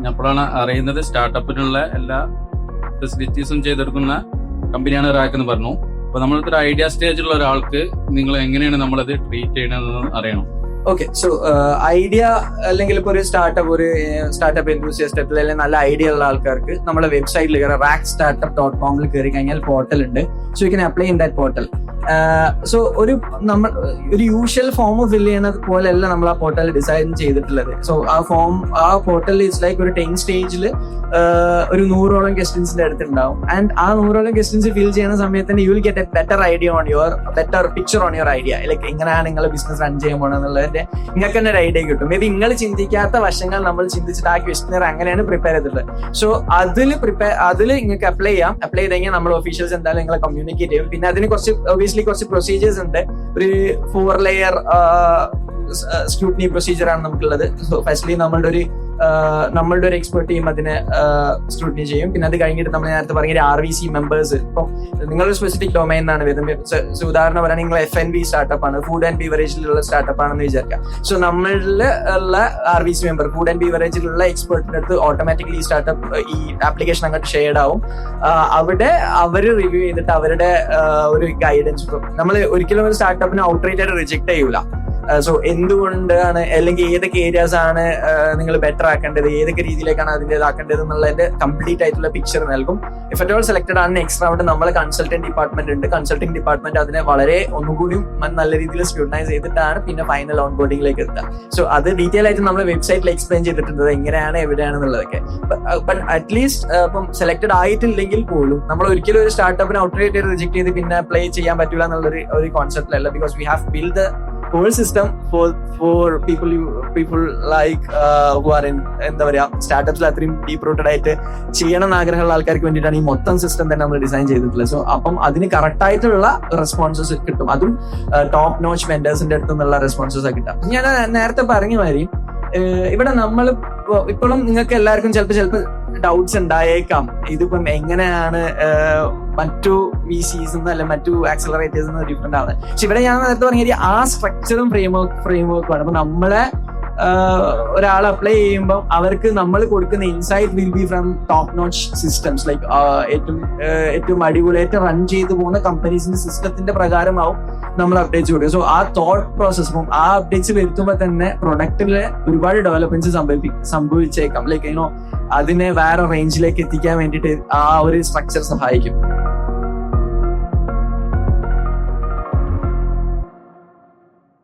അപ്പോഴാണ് അറിയുന്നത് സ്റ്റാർട്ടപ്പിനുള്ള എല്ലാ ഫെസിലിറ്റീസും ചെയ്തെടുക്കുന്ന കമ്പനിയാണ് റാക്ക് എന്ന് പറഞ്ഞു. അപ്പൊ നമ്മളൊരു ഐഡിയ സ്റ്റേജിലുള്ള ഒരാൾക്ക് നിങ്ങൾ എങ്ങനെയാണ് നമ്മളത് ട്രീറ്റ് ചെയ്യണമെന്ന് അറിയണം. ഓക്കെ, സോ ഐഡിയ അല്ലെങ്കിൽ ഇപ്പൊ ഒരു സ്റ്റാർട്ടപ്പ് എന്തൂസിയാസ്റ്റ് അല്ലെങ്കിൽ നല്ല ഐഡിയ ഉള്ള ആൾക്കാർക്ക് നമ്മുടെ വെബ്സൈറ്റിൽ കയറാം. rackstartup.com കയറി കഴിഞ്ഞാൽ പോർട്ടൽ ഉണ്ട്. So you can apply in that portal. So ഒരു യൂഷ്വൽ ഫോം ഫിൽ ചെയ്യുന്നത് പോലെയല്ല നമ്മൾ ആ പോർട്ടൽ ഡിസൈൻ ചെയ്തിട്ടുള്ളത്. സോ ആ പോർട്ടൽ ഇസ് ലൈക്ക് ഒരു 10 സ്റ്റേജിൽ ഒരു 100ഓളം ക്വസ്റ്റ്യൻസിന്റെ അടുത്തുണ്ടാവും. ആൻഡ് ആ 100ഓളം ക്വസ്റ്റ്യൻസ് ഫിൽ ചെയ്യുന്ന സമയത്ത് you will get A better idea on your picture on your idea. Like എങ്ങനെയാണ് നിങ്ങൾ ബിസിനസ് റൺ ചെയ്യാൻ പോകണമെന്നുള്ളതിന്റെ നിങ്ങൾക്ക് തന്നെ ഒരു ഐഡിയ കിട്ടും. മേ ബി നിങ്ങൾ ചിന്തിക്കാത്ത വശങ്ങൾ നമ്മൾ ചിന്തിച്ചിട്ട് ആ ക്വസ്റ്റ്യൻ അങ്ങനെയാണ് പ്രിപ്പയർ ചെയ്തിട്ടുള്ളത്. സോ അതിൽ നിങ്ങൾക്ക് അപ്ലൈ ചെയ്ത് കഴിഞ്ഞാൽ നമ്മൾ ഒഫീഷ്യൽസ് എന്തായാലും നിങ്ങളെ കമ്മ്യൂണിക്കേറ്റ് ചെയ്യും. പിന്നെ അതിന് കുറച്ച് പ്രൊസീജിയേഴ്സ് ഉണ്ട്. ഒരു 4 ലെയർ സ്ക്രൂട്ടിനി പ്രൊസീജിയർ ആണ് നമുക്കുള്ളത്. സോ ഫസ്റ്റ്ലി നമ്മളുടെ ഒരു എക്സ്പെർട്ട് ടീം അതിനെ സ്ക്രൂട്ടിനി ചെയ്യും. പിന്നെ അത് കഴിഞ്ഞിട്ട് നമ്മൾ നേരത്തെ പറഞ്ഞ RVC മെമ്പേഴ്സ്, ഇപ്പം നിങ്ങളൊരു സ്പെസിഫിക് ഡൊമൈൻ ആണ് വരുന്നത്. ഉദാഹരണം പറയുകയാണെങ്കിൽ നിങ്ങൾ F&B സ്റ്റാർട്ടപ്പ് ആണ്, ഫുഡ് ആൻഡ് ബീവറേജിലുള്ള സ്റ്റാർട്ടപ്പ് ആണെന്ന് വിചാരിക്കാം. സോ നമ്മളിൽ ഉള്ള RVC മെമ്പർ ഫുഡ് ആൻഡ് ബീവറേജിലുള്ള എക്സ്പെർട്ടിന്റെ അടുത്ത് ഓട്ടോമാറ്റിക്കലി സ്റ്റാർട്ടപ്പ് ഈ ആപ്ലിക്കേഷൻ അങ്ങോട്ട് ഷെയർഡ് ആവും. അവിടെ അവർ റിവ്യൂ ചെയ്തിട്ട് അവരുടെ ഒരു ഗൈഡൻസ്. നമ്മൾ ഒരിക്കലും ഒരു സ്റ്റാർട്ടപ്പിനെ ഔട്ട്റൈറ്റ് ആയിട്ട് റിജക്ട് ചെയ്യൂല. സോ എന്തുകൊണ്ടാണ് അല്ലെങ്കിൽ ഏതൊക്കെ ഏരിയാസ് ആണ് നിങ്ങൾ ബെറ്റർ ആക്കേണ്ടത്, ഏതൊക്കെ രീതിയിലേക്കാണ് അതിന്റെ ഇതാക്കേണ്ടത് എന്നുള്ളതിന്റെ കംപ്ലീറ്റ് ആയിട്ടുള്ള പിക്ചർ നൽകും. ഇഫ് അറ്റ് ഓൾ സെലക്ടഡ് ആണ് നെക്സ്റ്റ് റൗണ്ട് നമ്മളെ കൺസൾട്ടന്റ് ഡിപ്പാർട്ട്മെന്റ് ഉണ്ട്. കൺസൾട്ടിംഗ് ഡിപ്പാർട്ട്മെന്റ് അതിനെ വളരെ ഒന്നുകൂടി നല്ല രീതിയിൽ സ്ക്രൂട്ടനൈസ് ചെയ്തിട്ടാണ് പിന്നെ ഫൈനൽ ഓൺ ബോർഡിംഗിലേക്ക് എത്തുക. സോ അത് ഡീറ്റെയിൽ ആയിട്ട് നമ്മൾ വെബ്സൈറ്റിൽ എക്സ്പ്ലെയിൻ ചെയ്തിട്ടുണ്ട് എങ്ങനെയാണ് എവിടെയാണെന്നുള്ളതൊക്കെ. ബട്ട് അറ്റ്ലീസ്റ്റ് ഇപ്പം സെലക്ടഡ് ആയിട്ടില്ലെങ്കിൽ പോലും നമ്മൾ ഒരിക്കലും ഒരു സ്റ്റാർട്ടപ്പിനെ ഔട്ട്റൈറ്റ് റിജക്ട് ചെയ്ത് പിന്നെ അപ്ലൈ ചെയ്യാൻ പറ്റില്ല എന്നുള്ളൊരു കോൺസെപ്റ്റിലല്ല. Because we have build the whole system for people like who are in എന്താ പറയാ സ്റ്റാർട്ടപ്സിൽ അത്രയും ഡീപ്പ് റൂട്ടഡ് ആയിട്ട് ചെയ്യണം എന്ന് ആഗ്രഹമുള്ള ആൾക്കാർക്ക് വേണ്ടിയിട്ടാണ് ഈ മൊത്തം സിസ്റ്റം തന്നെ നമ്മൾ ഡിസൈൻ ചെയ്തിട്ടുള്ളത്. സോ അപ്പം അതിന് കറക്റ്റ് ആയിട്ടുള്ള റെസ്പോൺസസ് കിട്ടും. അതും ടോപ്പ് നോച്ച് വെൻഡേഴ്സിന്റെ അടുത്ത് നിന്നുള്ള റെസ്പോൺസസ് കിട്ടും. ഞാൻ നേരത്തെ പറഞ്ഞ മാതിരി ഇവിടെ നമ്മൾ ഇപ്പോഴും നിങ്ങൾക്ക് എല്ലാവർക്കും ചിലപ്പോൾ ഡൗട്ട്സ് ഉണ്ടായേക്കാം. ഇതിപ്പം എങ്ങനെയാണ് മറ്റു VCs അല്ലെ മറ്റു ആക്സലറേറ്റേഴ്സ് ഡിഫറെന്റ് ആണ്. പക്ഷെ ഇവിടെ ഞാൻ നേരത്തെ പറഞ്ഞ ആ സ്ട്രക്ചറും ഫ്രെയിംവർക്കും ആണ്. അപ്പൊ നമ്മളെ ഒരാൾ അപ്ലൈ ചെയ്യുമ്പോൾ അവർക്ക് നമ്മൾ കൊടുക്കുന്ന insight will be from top notch systems. Like ഏറ്റവും അടിപൊളിയായിട്ട് റൺ ചെയ്തു പോകുന്ന കമ്പനീസിന്റെ സിസ്റ്റത്തിന്റെ പ്രകാരമാവും നമ്മൾ അപ്ഡേറ്റ്സ് കൊടുക്കുക. സോ ആ തോട്ട് പ്രോസസ് ആ അപ്ഡേറ്റ്സ് വരുത്തുമ്പോൾ തന്നെ പ്രൊഡക്റ്റില് ഒരുപാട് ഡെവലപ്മെന്റ്സ് സംഭവിച്ചേക്കാം. ലൈക്ക് അതിനെ വേറെ റേഞ്ചിലേക്ക് എത്തിക്കാൻ വേണ്ടിയിട്ട് ആ ഒരു സ്ട്രക്ചർ സഹായിക്കും.